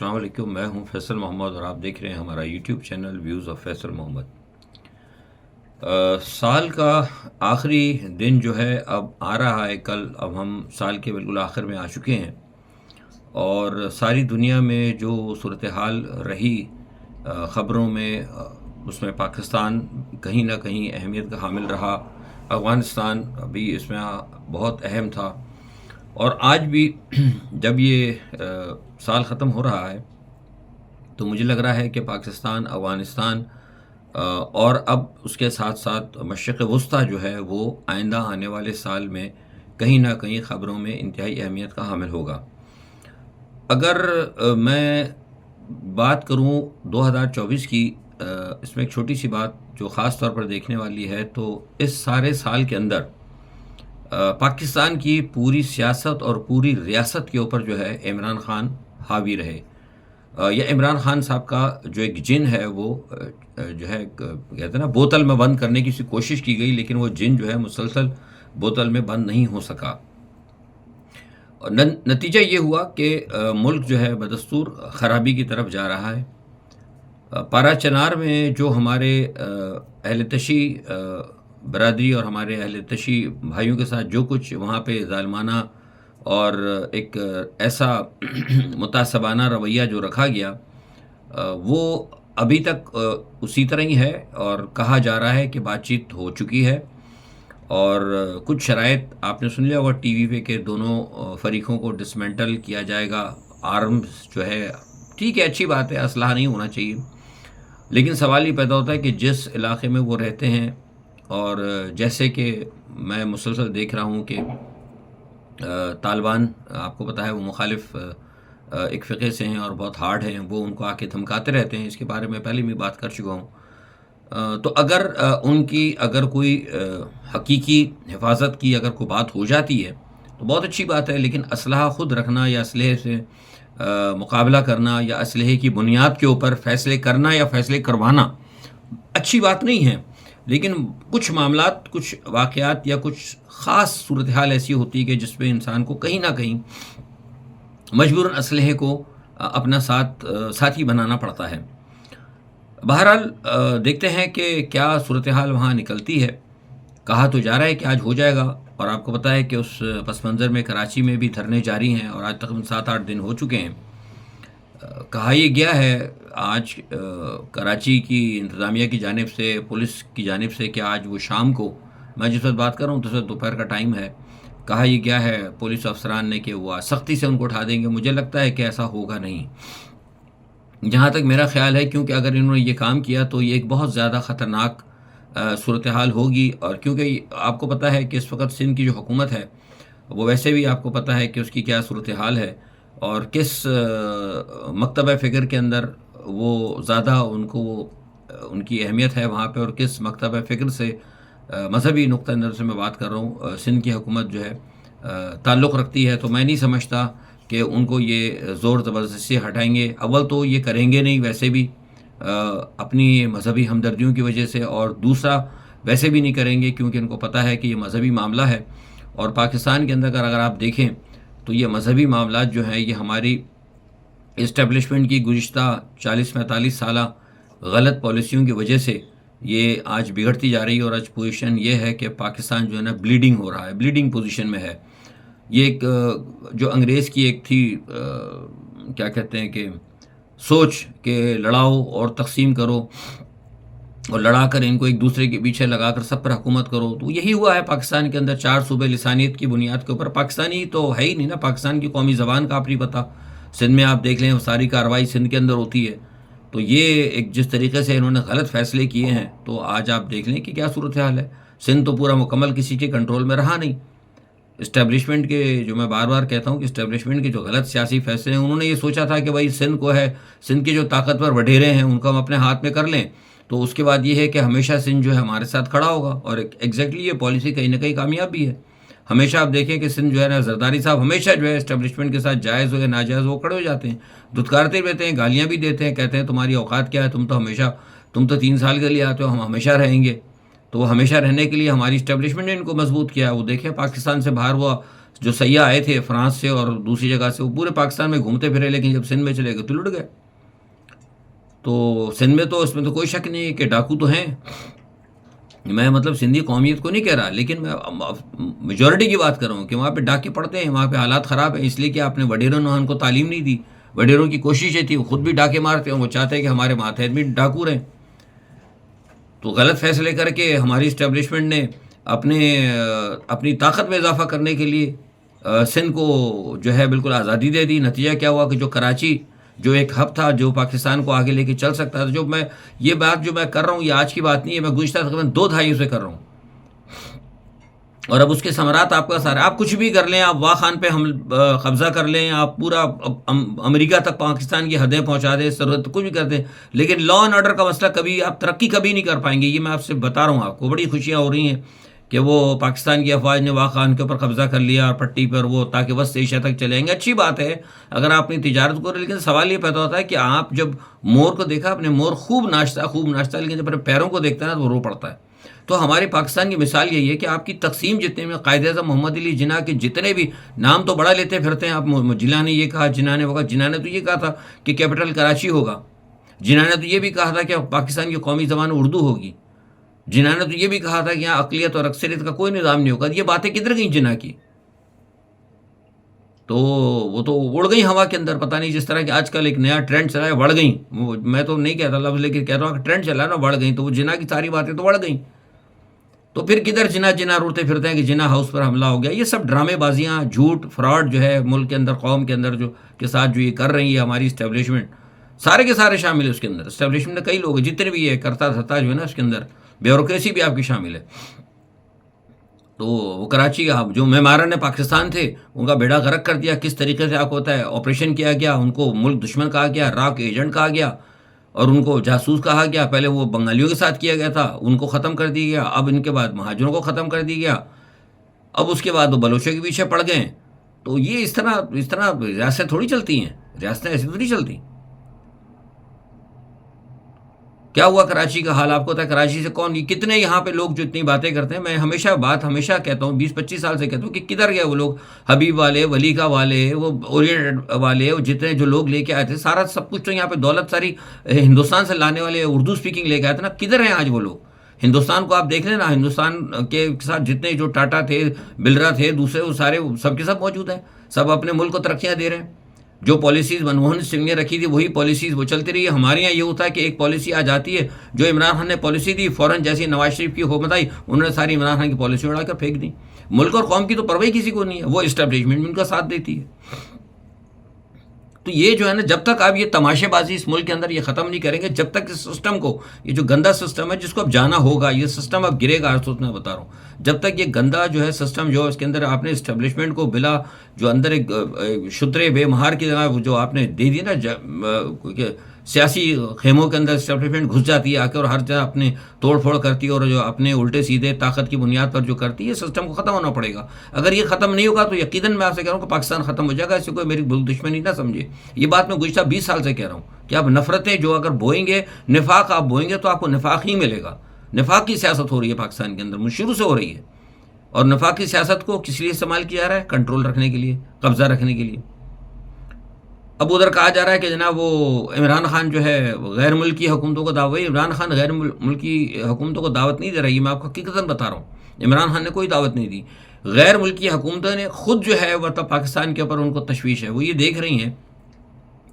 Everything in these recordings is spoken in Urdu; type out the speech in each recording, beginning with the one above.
السلام علیکم، میں ہوں فیصل محمد اور آپ دیکھ رہے ہیں ہمارا YouTube channel views of Faisal Muhammad. سال کا آخری دن جو ہے اب آ رہا ہے، کل اب ہم سال کے بالکل آخر میں آ چکے ہیں، اور ساری دنیا میں جو صورتحال رہی خبروں میں، اس میں پاکستان کہیں نہ کہیں اہمیت کا حامل رہا، افغانستان بھی اس میں بہت اہم تھا، اور آج بھی جب یہ سال ختم ہو رہا ہے تو مجھے لگ رہا ہے کہ پاکستان، افغانستان اور اب اس کے ساتھ ساتھ مشرق وسطیٰ جو ہے وہ آئندہ آنے والے سال میں کہیں نہ کہیں خبروں میں انتہائی اہمیت کا حامل ہوگا۔ اگر میں بات کروں 2024 کی، اس میں ایک چھوٹی سی بات جو خاص طور پر دیکھنے والی ہے، تو اس سارے سال کے اندر پاکستان کی پوری سیاست اور پوری ریاست کے اوپر جو ہے عمران خان حاوی رہے، یا عمران خان صاحب کا جو ایک جن ہے وہ جو ہے کہتے ہیں نا بوتل میں بند کرنے کی کوشش کی گئی، لیکن وہ جن جو ہے مسلسل بوتل میں بند نہیں ہو سکا۔ نتیجہ یہ ہوا کہ ملک جو ہے بدستور خرابی کی طرف جا رہا ہے۔ پارا چنار میں جو ہمارے اہل تشیع برادری اور ہمارے اہل تشیع بھائیوں کے ساتھ جو کچھ وہاں پہ ظالمانہ اور ایک ایسا متعصبانہ رویہ جو رکھا گیا، وہ ابھی تک اسی طرح ہی ہے، اور کہا جا رہا ہے کہ بات چیت ہو چکی ہے، اور کچھ شرائط آپ نے سن لیا ہوگا ٹی وی پہ کہ دونوں فریقوں کو ڈسمنٹل کیا جائے گا، آرمز جو ہے ٹھیک ہے، اچھی بات ہے، اسلحہ نہیں ہونا چاہیے، لیکن سوال یہ پیدا ہوتا ہے کہ جس علاقے میں وہ رہتے ہیں، اور جیسے کہ میں مسلسل دیکھ رہا ہوں کہ طالبان، آپ کو پتہ ہے وہ مخالف ایک فقہ سے ہیں اور بہت ہارڈ ہیں، وہ ان کو آ کے دھمکاتے رہتے ہیں، اس کے بارے میں پہلے بھی بات کر چکا ہوں۔ تو اگر ان کی اگر کوئی حقیقی حفاظت کی اگر کوئی بات ہو جاتی ہے تو بہت اچھی بات ہے، لیکن اسلحہ خود رکھنا یا اسلحے سے مقابلہ کرنا یا اسلحے کی بنیاد کے اوپر فیصلے کرنا یا فیصلے کروانا اچھی بات نہیں ہے، لیکن کچھ معاملات، کچھ واقعات یا کچھ خاص صورتحال ایسی ہوتی ہے کہ جس میں انسان کو کہیں نہ کہیں مجبوراً اسلحے کو اپنا ساتھی بنانا پڑتا ہے۔ بہرحال دیکھتے ہیں کہ کیا صورتحال وہاں نکلتی ہے۔ کہا تو جا رہا ہے کہ آج ہو جائے گا، اور آپ کو پتہ ہے کہ اس پس منظر میں کراچی میں بھی دھرنے جاری ہیں، اور آج تقریباً 7-8 دن ہو چکے ہیں۔ کہا یہ گیا ہے آج کراچی کی انتظامیہ کی جانب سے، پولیس کی جانب سے، کہ آج وہ شام کو، میں جس وقت بات کر رہا ہوں تو اس وقت دوپہر کا ٹائم ہے، کہا یہ گیا ہے پولیس افسران نے کہ وہ سختی سے ان کو اٹھا دیں گے۔ مجھے لگتا ہے کہ ایسا ہوگا نہیں، جہاں تک میرا خیال ہے، کیونکہ اگر انہوں نے یہ کام کیا تو یہ ایک بہت زیادہ خطرناک صورتحال ہوگی، اور کیونکہ آپ کو پتہ ہے کہ اس وقت سندھ کی جو حکومت ہے وہ ویسے بھی آپ کو پتہ ہے کہ اس کی کیا صورتحال ہے، اور کس مکتبہ فکر کے اندر وہ زیادہ ان کی اہمیت ہے وہاں پہ، اور کس مکتبہ فکر سے مذہبی نقطہ نظر سے میں بات کر رہا ہوں، سندھ کی حکومت جو ہے تعلق رکھتی ہے، تو میں نہیں سمجھتا کہ ان کو یہ زور زبردستی ہٹائیں گے۔ اول تو یہ کریں گے نہیں ویسے بھی اپنی مذہبی ہمدردیوں کی وجہ سے، اور دوسرا ویسے بھی نہیں کریں گے کیونکہ ان کو پتہ ہے کہ یہ مذہبی معاملہ ہے، اور پاکستان کے اندر اگر آپ دیکھیں تو یہ مذہبی معاملات جو ہیں یہ ہماری اسٹیبلشمنٹ کی گزشتہ 40-45 سالہ غلط پالیسیوں کی وجہ سے یہ آج بگڑتی جا رہی ہے، اور آج پوزیشن یہ ہے کہ پاکستان جو ہے نا بلیڈنگ ہو رہا ہے، بلیڈنگ پوزیشن میں ہے۔ یہ ایک جو انگریز کی ایک تھی کیا کہتے ہیں کہ سوچ کہ لڑاؤ اور تقسیم کرو، اور لڑا کر ان کو ایک دوسرے کے پیچھے لگا کر سب پر حکومت کرو، تو یہی ہوا ہے پاکستان کے اندر 4 صوبے لسانیت کی بنیاد کے اوپر۔ پاکستانی تو ہے ہی نہیں نا، پاکستان کی قومی زبان کا آپ نہیں پتہ، سندھ میں آپ دیکھ لیں ساری کارروائی سندھ کے اندر ہوتی ہے، تو یہ ایک جس طریقے سے انہوں نے غلط فیصلے کیے ہیں، تو آج آپ دیکھ لیں کہ کیا صورتحال ہے۔ سندھ تو پورا مکمل کسی کے کنٹرول میں رہا نہیں۔ اسٹیبلشمنٹ کے، جو میں بار بار کہتا ہوں کہ اسٹیبلشمنٹ کے جو غلط سیاسی فیصلے ہیں، انہوں نے یہ سوچا تھا کہ بھائی سندھ کو ہے، سندھ کے جو طاقتور وڈیرے ہیں ان کو ہم اپنے ہاتھ میں کر لیں، تو اس کے بعد یہ ہے کہ ہمیشہ سندھ جو ہے ہمارے ساتھ کھڑا ہوگا، اور ایگزیکٹلی یہ پالیسی کہیں نہ کہیں کامیاب بھی ہے۔ ہمیشہ آپ دیکھیں کہ سندھ جو ہے نا، زرداری صاحب ہمیشہ جو ہے اسٹیبلشمنٹ کے ساتھ جائز ہو یا ناجائز وہ کھڑے ہو جاتے ہیں، دھتکارتے رہتے ہیں، گالیاں بھی دیتے ہیں، کہتے ہیں تمہاری اوقات کیا ہے، تم تو 3 سال کے لیے آتے ہو، ہم ہمیشہ رہیں گے۔ تو وہ ہمیشہ رہنے کے لیے ہماری اسٹیبلشمنٹ نے ان کو مضبوط کیا ہے۔ وہ دیکھیں پاکستان سے باہر ہوا جو سیاح آئے تھے فرانس سے اور دوسری جگہ سے، وہ پورے پاکستان میں گھومتے پھرے، لیکن جب سندھ میں چلے گئے تو لٹ گئے. تو سندھ میں تو اس میں تو کوئی شک نہیں ہے کہ ڈاکو تو ہیں. میں مطلب سندھی قومیت کو نہیں کہہ رہا، لیکن میں میجورٹی کی بات کر رہا ہوں کہ وہاں پہ ڈاکے پڑتے ہیں، وہاں پہ حالات خراب ہیں، اس لیے کہ آپ نے وڈیروں نے ان کو تعلیم نہیں دی. وڈیروں کی کوشش یہ تھی، وہ خود بھی ڈاکے مارتے ہیں، وہ چاہتے ہیں کہ ہمارے ماتحت بھی ڈاکو رہیں. تو غلط فیصلے کر کے ہماری اسٹیبلشمنٹ نے اپنی طاقت میں اضافہ کرنے کے لیے سندھ کو جو ہے بالکل آزادی دے دی. نتیجہ کیا ہوا کہ جو کراچی جو ایک ہب تھا جو پاکستان کو آگے لے کے چل سکتا تھا، جو میں یہ بات جو میں کر رہا ہوں یہ آج کی بات نہیں ہے، میں گزشتہ تقریباً 2 دہائیوں سے کر رہا ہوں. اور اب اس کے ثمرات آپ کا سارے، آپ کچھ بھی کر لیں، آپ واہ خان پہ ہم قبضہ کر لیں، آپ پورا امریکہ تک پاکستان کی حدیں پہنچا دیں، ضرورت کچھ بھی کر دیں، لیکن لا اینڈ آرڈر کا مسئلہ کبھی آپ ترقی کبھی نہیں کر پائیں گے. یہ میں آپ سے بتا رہا ہوں. آپ کو بڑی خوشیاں ہو رہی ہیں کہ وہ پاکستان کی افواج نے واہ خان کے اوپر قبضہ کر لیا اور پٹی پر وہ تاکہ وسط ایشیا تک چلے جائیں گے. اچھی بات ہے اگر آپ اپنی تجارت کو، لیکن سوال یہ پیدا ہوتا ہے کہ آپ جب مور کو دیکھا، اپنے مور خوب ناشتہ، لیکن جب اپنے پیروں کو دیکھتا ہے نا تو وہ رو پڑتا ہے. تو ہمارے پاکستان کی مثال یہی ہے کہ آپ کی تقسیم جتنے میں قائد اعظم محمد علی جناح کے جتنے بھی نام تو بڑا لیتے پھرتے ہیں آپ، جناح نے یہ کہا، جناح نے وہ کہا. جناح نے تو یہ کہا تھا کہ کیپٹل کراچی ہوگا. جناح نے تو یہ بھی کہا تھا کہ پاکستان کی قومی زبان اردو ہوگی. جناح نے تو یہ بھی کہا تھا کہ یہاں اقلیت اور اکثریت کا کوئی نظام نہیں ہوگا. یہ باتیں کدھر گئیں جناح کی؟ تو وہ تو اڑ گئی ہوا کے اندر. پتہ نہیں جس طرح کہ آج کل ایک نیا ٹرینڈ چلا ہے، بڑھ گئیں. میں تو نہیں کہتا لفظ، لیکن کہہ رہا ہوں کہ ٹرینڈ چلا ہے نا، بڑھ گئیں. تو وہ جناح کی ساری باتیں تو بڑھ گئیں. تو پھر کدھر جناح روڑتے پھرتے ہیں کہ جناح ہاؤس پر حملہ ہو گیا. یہ سب ڈرامے بازیاں، جھوٹ، فراڈ جو ہے ملک کے اندر، قوم کے اندر جو کے ساتھ جو یہ کر رہی ہے ہماری اسٹیبلشمنٹ، سارے کے سارے شامل ہے اس کے اندر. اسٹیبلشمنٹ میں کئی لوگ ہیں، جتنے بھی یہ کرتا دھرتا جو ہے نا اس کے اندر، بیوروکریسی بھی آپ کی شامل ہے. تو وہ کراچی کا جو معماران پاکستان تھے ان کا بیڑا غرق کر دیا. کس طریقے سے آپ کو ہوتا ہے آپریشن کیا گیا، ان کو ملک دشمن کہا گیا، راک ایجنٹ کہا گیا اور ان کو جاسوس کہا گیا. پہلے وہ بنگالیوں کے ساتھ کیا گیا تھا، ان کو ختم کر دیا گیا. اب ان کے بعد مہاجروں کو ختم کر دیا گیا. اب اس کے بعد وہ بلوچوں کے پیچھے پڑ گئے. تو یہ اس طرح ریاستیں تھوڑی چلتی ہیں، ریاستیں ایسی تھوڑی چلتی. کیا ہوا کراچی کا حال آپ کو پتا ہے؟ کراچی سے کون، یہ کتنے یہاں پہ لوگ جو اتنی باتیں کرتے ہیں، میں ہمیشہ کہتا ہوں، 20-25 سال سے کہتا ہوں کہ کدھر گئے وہ لوگ، حبیب والے، ولی کا والے، وہ اورینٹ والے، وہ جتنے جو لوگ لے کے آئے تھے، سارا سب کچھ تو یہاں پہ دولت ساری ہندوستان سے لانے والے اردو اسپیکنگ لے کے آئے تھے نا. کدھر ہیں آج وہ لوگ؟ ہندوستان کو آپ دیکھ لیں نا، ہندوستان کے ساتھ جتنے جو ٹاٹا تھے، بلرا تھے، دوسرے وہ سارے سب کے سب موجود ہیں، سب اپنے ملک کو ترقیاں دے رہے ہیں. جو پالیسیز منموہن سنگھ نے رکھی تھی وہی پالیسیز وہ چلتی رہی ہے. ہمارے یہاں یہ ہوتا ہے کہ ایک پالیسی آ جاتی ہے، جو عمران خان نے پالیسی دی، فوراً جیسی نواز شریف کی حکومت آئی انہوں نے ساری عمران خان کی پالیسی اڑا کر پھینک دی. ملک اور قوم کی تو پرواہ کسی کو نہیں ہے، وہ اسٹیبلشمنٹ ان کا ساتھ دیتی ہے. تو یہ جو ہے نا، جب تک آپ یہ تماشے بازی اس ملک کے اندر یہ ختم نہیں کریں گے، جب تک اس سسٹم کو، یہ جو گندا سسٹم ہے جس کو اب جانا ہوگا، یہ سسٹم اب گرے گا. میں بتا رہا ہوں جب تک یہ گندا جو ہے سسٹم جو اس کے اندر آپ نے اسٹیبلشمنٹ کو بلا جو اندر ایک شترے بے مہار کی جگہ جو آپ نے دے دی نا، سیاسی خیموں کے اندر اسٹیبلشمنٹ گھس جاتی ہے آ کے اور ہر جگہ اپنے توڑ پھوڑ کرتی ہے اور جو اپنے الٹے سیدھے طاقت کی بنیاد پر جو کرتی ہے، یہ سسٹم کو ختم ہونا پڑے گا. اگر یہ ختم نہیں ہوگا تو یقیناً میں آپ سے کہہ رہا ہوں کہ پاکستان ختم ہو جائے گا. اس سے کوئی میری دشمنی نہ سمجھے. یہ بات میں گزشتہ 20 سال سے کہہ رہا ہوں کہ آپ نفرتیں جو اگر بوئیں گے، نفاق آپ بوئیں گے تو آپ کو نفاق ہی ملے گا. نفاق کی سیاست ہو رہی ہے پاکستان کے اندر، شروع سے ہو رہی ہے. اور نفاق کی سیاست کو کس لیے استعمال کیا جا رہا ہے؟ کنٹرول رکھنے کے لیے، قبضہ رکھنے کے لیے. اب ادھر کہا جا رہا ہے کہ جناب وہ عمران خان جو ہے غیر ملکی حکومتوں کو دعوت. عمران خان غیر ملکی حکومتوں کو دعوت نہیں دے رہی. میں آپ کو حقیقتاً بتا رہا ہوں، عمران خان نے کوئی دعوت نہیں دی. غیر ملکی حکومتوں نے خود جو ہے مطلب پاکستان کے اوپر ان کو تشویش ہے. وہ یہ دیکھ رہی ہیں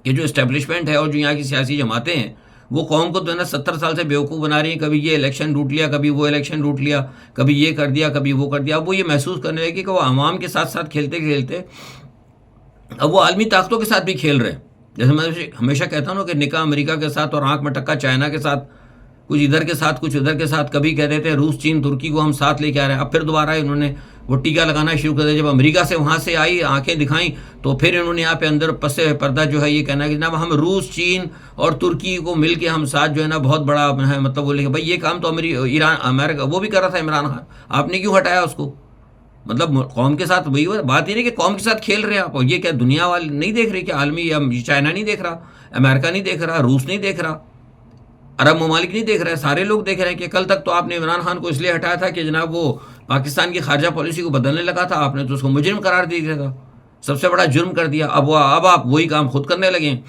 کہ جو اسٹیبلشمنٹ ہے اور جو یہاں کی سیاسی جماعتیں ہیں وہ قوم کو جو ہے نا 70 سال سے بیوقوف بنا رہی ہیں. کبھی یہ الیکشن لوٹ لیا، کبھی وہ الیکشن لوٹ لیا، کبھی یہ کر دیا، کبھی وہ کر دیا. اب وہ یہ محسوس کرنے لگے کہ وہ عوام کے ساتھ ساتھ کھیلتے کھیلتے اب وہ عالمی طاقتوں کے ساتھ بھی کھیل رہے ہیں. جیسے میں ہمیشہ کہتا ہوں نا کہ نکاح امریکہ کے ساتھ اور آنکھ میں ٹکا چائنا کے ساتھ، کچھ ادھر کے ساتھ کچھ ادھر کے ساتھ. کبھی کہہ دیتے ہیں روس، چین، ترکی کو ہم ساتھ لے کے آ رہے ہیں. اب پھر دوبارہ انہوں نے وہ ٹیکا لگانا شروع کر دیا. جب امریکہ سے وہاں سے آئی آنکھیں دکھائیں تو پھر انہوں نے یہاں پہ اندر پس پردہ جو ہے یہ کہنا کہ جناب ہم روس، چین اور ترکی کو مل کے ہم ساتھ جو ہے نا بہت بڑا ہے. مطلب وہ لے کے بھائی یہ کام تو ایران، امریکہ وہ بھی کر رہا تھا عمران خان، آپ نے کیوں ہٹایا اس کو؟ مطلب قوم کے ساتھ وہی بات یہ نہیں کہ قوم کے ساتھ کھیل رہے ہیں آپ. اور یہ کیا دنیا والے نہیں دیکھ رہے کہ عالمی، چائنا نہیں دیکھ رہا، امریکہ نہیں دیکھ رہا، روس نہیں دیکھ رہا، عرب ممالک نہیں دیکھ رہے، سارے لوگ دیکھ رہے ہیں کہ کل تک تو آپ نے عمران خان کو اس لیے ہٹایا تھا کہ جناب وہ پاکستان کی خارجہ پالیسی کو بدلنے لگا تھا، آپ نے تو اس کو مجرم قرار دے دیا تھا، سب سے بڑا جرم کر دیا. اب آپ وہی کام خود کرنے لگے ہیں.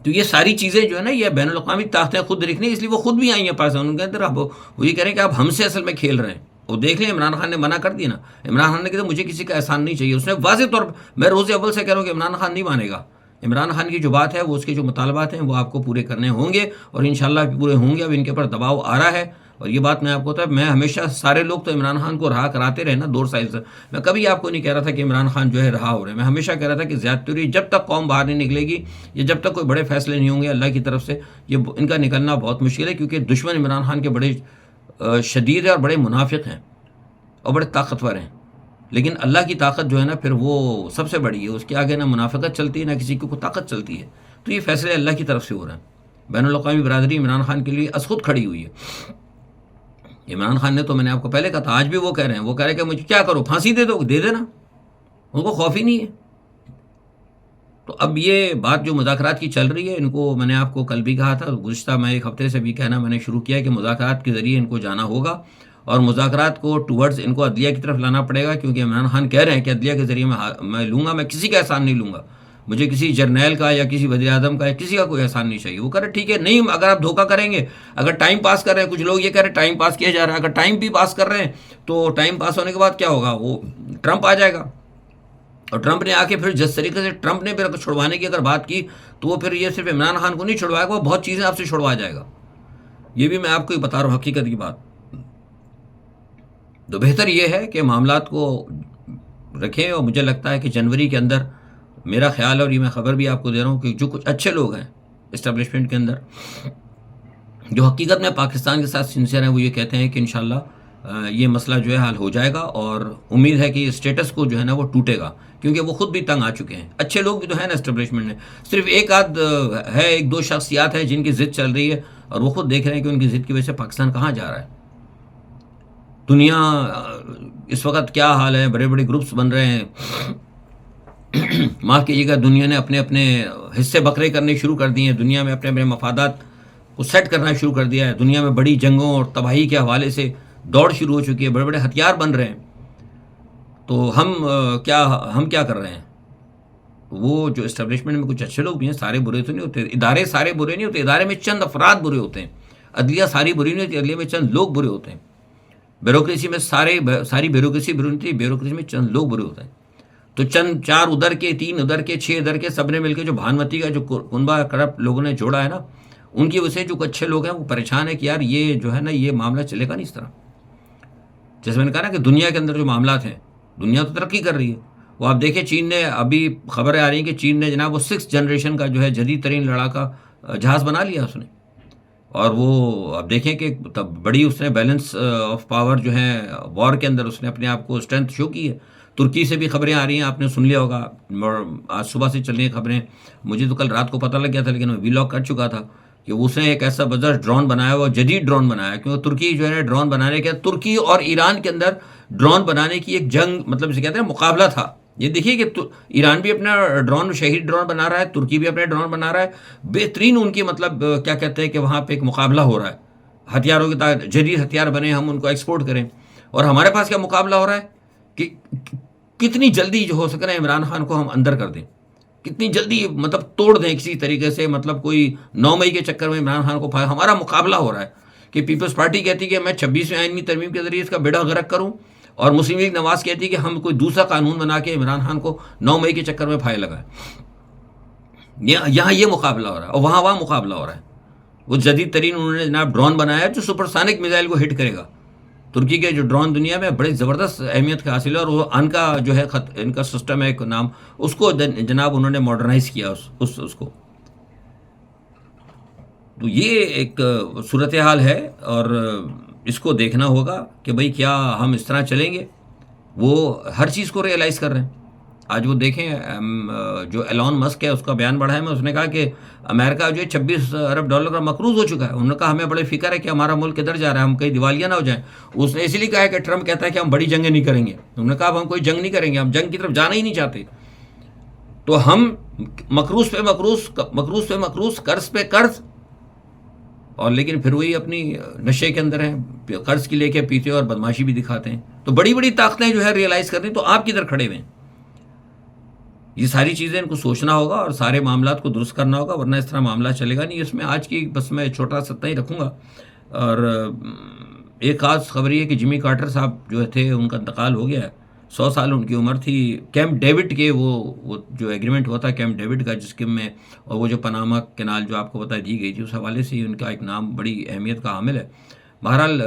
تو یہ ساری چیزیں جو ہے نا، یہ بین الاقوامی طاقتیں خود دیکھنے، اس لیے وہ خود بھی آئی ہیں پاکستان. ان کے اندر اب وہ یہ کہہ رہے ہیں کہ آپ ہم سے اصل میں کھیل رہے ہیں. وہ دیکھ لیں، عمران خان نے منع کر دیا نا. عمران خان نے کہا مجھے کسی کا احسان نہیں چاہیے. اس نے واضح طور پر، میں روز اول سے کہہ رہا ہوں کہ عمران خان نہیں مانے گا. عمران خان کی جو بات ہے، وہ اس کے جو مطالبات ہیں وہ آپ کو پورے کرنے ہوں گے، اور انشاءاللہ پورے ہوں گے. اب ان کے اوپر دباؤ آ رہا ہے. اور یہ بات میں آپ کو میں ہمیشہ، سارے لوگ تو عمران خان کو رہا کراتے رہے نا 2 سال سے. میں کبھی آپ کو نہیں کہہ رہا تھا کہ عمران خان جو ہے رہا ہو رہے ہیں. میں ہمیشہ کہہ رہا تھا کہ زیادتی ہوئی جب تک قوم باہر نہیں نکلے گی، یا جب تک کوئی بڑے فیصلے نہیں ہوں گے اللہ کی طرف سے، یہ ان کا نکلنا بہت مشکل ہے. کیونکہ دشمن عمران خان کے بڑے شدید ہے اور بڑے منافق ہیں اور بڑے طاقتور ہیں. لیکن اللہ کی طاقت جو ہے نا، پھر وہ سب سے بڑی ہے. اس کے آگے نہ منافقت چلتی ہے، نہ کسی کی کوئی طاقت چلتی ہے. تو یہ فیصلے اللہ کی طرف سے ہو رہے ہیں. بین الاقوامی برادری عمران خان کے لیے از خود کھڑی ہوئی ہے. عمران خان نے تو، میں نے آپ کو پہلے کہا تھا، آج بھی وہ کہہ رہے ہیں، وہ کہہ رہے ہیں کہ مجھے کیا کرو، پھانسی دے دو، دے دینا. ان کو خوف ہی نہیں ہے. تو اب یہ بات جو مذاکرات کی چل رہی ہے، ان کو میں نے آپ کو کل بھی کہا تھا، گزشتہ میں 1 ہفتے سے بھی کہنا میں نے شروع کیا ہے کہ مذاکرات کے ذریعے ان کو جانا ہوگا، اور مذاکرات کو ٹورڈز ان کو عدلیہ کی طرف لانا پڑے گا. کیونکہ عمران خان کہہ رہے ہیں کہ عدلیہ کے ذریعے میں لوں گا، میں کسی کا احسان نہیں لوں گا. مجھے کسی جرنیل کا یا کسی وزیر اعظم کا یا کسی کا کوئی احسان نہیں چاہیے. وہ کہہ رہے ٹھیک ہے، نہیں اگر آپ دھوکہ کریں گے، اگر ٹائم پاس کر رہے ہیں، کچھ لوگ یہ کہہ رہے ہیں ٹائم پاس کیا جا رہا ہے، اگر ٹائم بھی پاس کر رہے ہیں تو ٹائم پاس ہونے کے بعد کیا ہوگا، وہ ٹرمپ آ جائے گا. اور ٹرمپ نے آ کے پھر جس طریقے سے ٹرمپ نے پھر چھڑوانے کی اگر بات کی، تو وہ پھر یہ صرف عمران خان کو نہیں چھڑوائے گا، وہ بہت چیزیں آپ سے چھڑوا جائے گا. یہ بھی میں آپ کو بتا رہا ہوں حقیقت کی بات. تو بہتر یہ ہے کہ معاملات کو رکھیں. اور مجھے لگتا ہے کہ جنوری کے اندر، میرا خیال ہے، اور یہ میں خبر بھی آپ کو دے رہا ہوں، کہ جو کچھ اچھے لوگ ہیں اسٹیبلشمنٹ کے اندر، جو حقیقت میں پاکستان کے ساتھ سنسیئر ہیں، وہ یہ کہتے ہیں کہ انشاءاللہ یہ مسئلہ جو ہے حل ہو جائے گا. اور امید ہے کہ یہ اسٹیٹس کو جو ہے نا وہ ٹوٹے گا. کیونکہ وہ خود بھی تنگ آ چکے ہیں. اچھے لوگ بھی تو ہیں نا اسٹیبلشمنٹ میں، صرف ایک آدھ ہے، 1-2 شخصیات ہیں جن کی ضد چل رہی ہے، اور وہ خود دیکھ رہے ہیں کہ ان کی ضد کی وجہ سے پاکستان کہاں جا رہا ہے. دنیا اس وقت کیا حال ہے، بڑے بڑے گروپس بن رہے ہیں. معاف کیجیے گا، دنیا نے اپنے اپنے حصے بکرے کرنے شروع کر دیے ہیں. دنیا میں اپنے اپنے مفادات کو سیٹ کرنا شروع کر دیا ہے. دنیا میں بڑی جنگوں اور تباہی کے حوالے سے دوڑ شروع ہو چکی ہے. بڑے بڑے ہتھیار بن رہے ہیں. تو ہم کیا کر رہے ہیں؟ وہ جو اسٹیبلشمنٹ میں کچھ اچھے لوگ بھی ہیں، سارے برے تو نہیں ہوتے. ادارے سارے برے نہیں ہوتے. ادارے میں چند افراد برے ہوتے ہیں. عدلیہ ساری بری نہیں ہوتی. عدلیہ میں چند لوگ برے ہوتے ہیں. بیوروکریسی میں ساری بیوروکریسی بری نہیں ہوتی. بیوروکریسی میں چند لوگ برے ہوتے ہیں. تو چند 4 ادھر کے، 3 ادھر کے، 6 ادھر کے، سب نے مل کے جو بھانمتی کا جو کنبہ کرپٹ لوگوں نے جوڑا ہے نا، ان کی وجہ سے جو اچھے لوگ ہیں وہ پریشان ہیں کہ یار یہ جو ہے نا، یہ معاملہ چلے گا نہیں اس طرح. جیسے میں نے کہا نا کہ دنیا کے اندر جو معاملات ہیں، دنیا تو ترقی کر رہی ہے. وہ آپ دیکھیں، چین نے، ابھی خبریں آ رہی ہیں کہ چین نے جناب وہ 6 جنریشن کا جو ہے جدید ترین لڑاکا جہاز بنا لیا اس نے. اور وہ اب دیکھیں کہ بڑی اس نے بیلنس آف پاور جو ہے وار کے اندر، اس نے اپنے آپ کو اسٹرینتھ شو کی ہے. ترکی سے بھی خبریں آ رہی ہیں، آپ نے سن لیا ہوگا، آج صبح سے چل رہی ہیں خبریں. مجھے تو کل رات کو پتہ لگ گیا تھا، لیکن میں ویلاگ کر چکا تھا کہ اس نے ایک ایسا زبردست ڈرون بنایا ہوا، جدید ڈرون بنایا. کیونکہ ترکی جو ہے ڈرون بنانے کے، ترکی اور ایران کے اندر ڈرون بنانے کی ایک جنگ، مطلب اسے کہتے ہیں مقابلہ تھا. یہ دیکھیے کہ ایران بھی اپنا ڈرون، شہید ڈرون بنا رہا ہے، ترکی بھی اپنے ڈرون بنا رہا ہے. بہترین ان کی، مطلب کیا کہتے ہیں کہ وہاں پہ ایک مقابلہ ہو رہا ہے ہتھیاروں کے تحت. جدید ہتھیار بنے، ہم ان کو ایکسپورٹ کریں. اور ہمارے پاس کیا مقابلہ ہو رہا ہے کہ کتنی جلدی جو ہو سکے نا عمران خان کو ہم اندر کر دیں، کتنی جلدی مطلب توڑ دیں کسی طریقے سے. مطلب کوئی 9 مئی کے چکر میں عمران خان کو ہمارا مقابلہ ہو رہا ہے کہ پیپلز پارٹی کہتی کہ میں 26ویں آئینی ترمیم کے ذریعے اس کا بیڑا غرق کروں، اور مسلم لیگ نواز کہتی کہ ہم کوئی دوسرا قانون بنا کے عمران خان کو 9 مئی کے چکر میں پھائے لگائیں. یہاں یہ مقابلہ ہو رہا ہے، اور وہاں مقابلہ ہو رہا ہے. وہ جدید ترین انہوں نے جناب ڈرون بنایا ہے جو سپرسونک میزائل کو ہٹ کرے گا. ترکی کے جو ڈرون دنیا میں بڑے زبردست اہمیت کا حاصل ہے. اور وہ ان کا جو ہے ان کا سسٹم ہے ایک نام، اس کو جناب انہوں نے ماڈرنائز کیا اس کو. تو یہ ایک صورتحال ہے، اور اس کو دیکھنا ہوگا کہ بھئی کیا ہم اس طرح چلیں گے. وہ ہر چیز کو ریئلائز کر رہے ہیں. آج وہ دیکھیں، جو ایلون مسک ہے اس کا بیان بڑھا ہے، میں اس نے کہا کہ امریکہ جو ہے $26 ارب کا مقروض ہو چکا ہے. انہوں نے کہا ہمیں بڑے فکر ہے کہ ہمارا ملک کدھر جا رہا ہے، ہم کہیں دیوالیہ نہ ہو جائیں. اس نے اسی لیے کہا ہے کہ ٹرمپ کہتا ہے کہ ہم بڑی جنگیں نہیں کریں گے. انہوں نے کہا اب ہم کوئی جنگ نہیں کریں گے، ہم جنگ کی طرف جانا ہی نہیں چاہتے. تو ہم مقروض پہ مقروض، قرض پہ قرض، اور لیکن پھر وہی اپنی نشے کے اندر ہیں، قرض کی لے کے پیتے اور بدماشی بھی دکھاتے ہیں. تو بڑی بڑی طاقتیں جو ہے ریئلائز کرتے ہیں، تو آپ کدھر کھڑے ہوئے ہیں؟ یہ ساری چیزیں ان کو سوچنا ہوگا اور سارے معاملات کو درست کرنا ہوگا، ورنہ اس طرح معاملہ چلے گا نہیں. اس میں آج کی بس میں چھوٹا سا ہی رکھوں گا. اور ایک خاص خبر یہ ہے کہ جمی کارٹر صاحب جو تھے ان کا انتقال ہو گیا ہے. 100 سال ان کی عمر تھی. کیمپ ڈیوڈ کے وہ جو ایگریمنٹ ہوا تھا کیمپ ڈیوڈ کا، جس کے میں اور وہ جو پاناما کینال جو آپ کو بتا دی گئی تھی، اس حوالے سے ان کا ایک نام بڑی اہمیت کا حامل ہے. بہرحال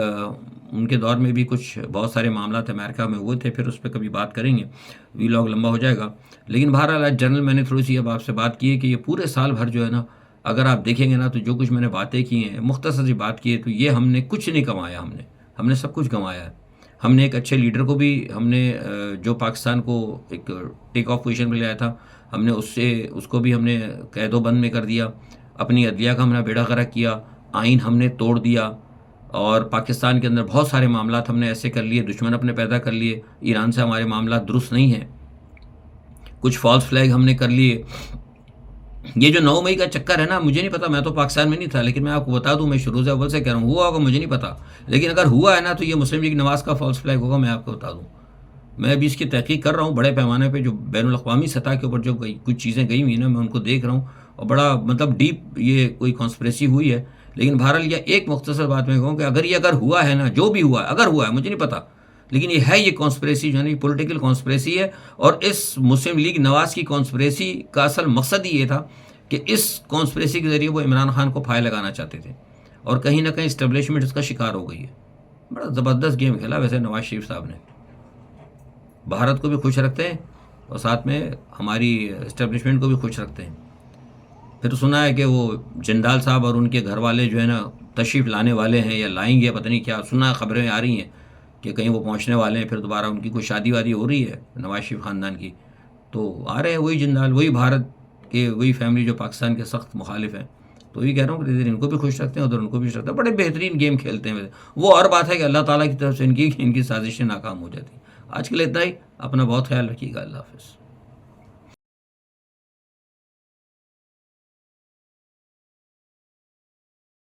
ان کے دور میں بھی کچھ بہت سارے معاملات امریکہ میں ہوئے تھے، پھر اس پہ کبھی بات کریں گے، ویلاگ لمبا ہو جائے گا. لیکن بہرحال آج جنرل میں نے تھوڑی سی اب آپ سے بات کی ہے کہ یہ پورے سال بھر جو ہے نا، اگر آپ دیکھیں گے نا تو جو کچھ میں نے باتیں کی ہیں، مختصر سی بات کی ہے، تو یہ ہم نے کچھ نہیں کمایا. ہم نے سب کچھ گنوایا ہے. ہم نے ایک اچھے لیڈر کو بھی ہم نے جو پاکستان کو ایک ٹیک آف پوزیشن پہ لے آیا تھا، ہم نے اس کو بھی ہم نے قید و بند میں کر دیا. اپنی عدلیہ کا ہم نے بیڑا غرق کیا. آئین ہم نے توڑ دیا. اور پاکستان کے اندر بہت سارے معاملات ہم نے ایسے کر لیے، دشمن اپنے پیدا کر لیے. ایران سے ہمارے معاملات درست نہیں ہیں. کچھ فالس فلیگ ہم نے کر لیے. یہ جو 9 مئی کا چکر ہے نا، مجھے نہیں پتا، میں تو پاکستان میں نہیں تھا، لیکن میں آپ کو بتا دوں، میں شروع سے اول سے کہہ رہا ہوں، ہوا ہوگا مجھے نہیں پتا، لیکن اگر ہوا ہے نا تو یہ مسلم لیگ نواز کا فالس فلیگ ہوگا. میں آپ کو بتا دوں، میں ابھی اس کی تحقیق کر رہا ہوں بڑے پیمانے پہ. جو بین الاقوامی سطح کے اوپر جو کچھ چیزیں گئی ہوئی نا، میں ان کو دیکھ رہا ہوں، اور بڑا مطلب ڈیپ یہ کوئی کانسپریسی ہوئی ہے. لیکن بہرحال یہ ایک مختصر بات میں کہوں کہ اگر ہوا ہے نا، جو بھی ہوا ہے، اگر ہوا ہے مجھے نہیں پتا، لیکن یہ ہے، یہ کانسپریسی جو ہے نا، یہ پولیٹیکل کانسپریسی ہے. اور اس مسلم لیگ نواز کی کانسپریسی کا اصل مقصد ہی یہ تھا کہ اس کانسپریسی کے ذریعے وہ عمران خان کو پھائے لگانا چاہتے تھے، اور کہیں نہ کہیں اسٹیبلشمنٹ اس کا شکار ہو گئی ہے. بڑا زبردست گیم کھیلا ویسے نواز شریف صاحب نے. بھارت کو بھی خوش رکھتے ہیں اور ساتھ میں ہماری اسٹیبلشمنٹ کو بھی خوش رکھتے ہیں. پھر سنا ہے کہ وہ جندال صاحب اور ان کے گھر والے جو ہے نا تشریف لانے والے ہیں یا لائیں گے، پتہ نہیں کیا سنا ہے، خبریں آ رہی ہیں کہ کہیں وہ پہنچنے والے ہیں. پھر دوبارہ ان کی کوئی شادی وادی ہو رہی ہے نواز شریف خاندان کی، تو آ رہے ہیں وہی جندال، وہی بھارت کے، وہی فیملی جو پاکستان کے سخت مخالف ہیں. تو یہ کہہ رہا ہوں کہ ادھر ان کو بھی خوش رکھتے ہیں، ادھر ان کو بھی خوش رکھتے ہیں. بڑے بہترین گیم کھیلتے ہیں. وہ اور بات ہے کہ اللہ تعالیٰ کی طرف سے ان کی سازشیں ناکام ہو جاتی ہیں. آج کے لیے اتنا ہی. اپنا بہت خیال رکھیے گا. اللہ حافظ.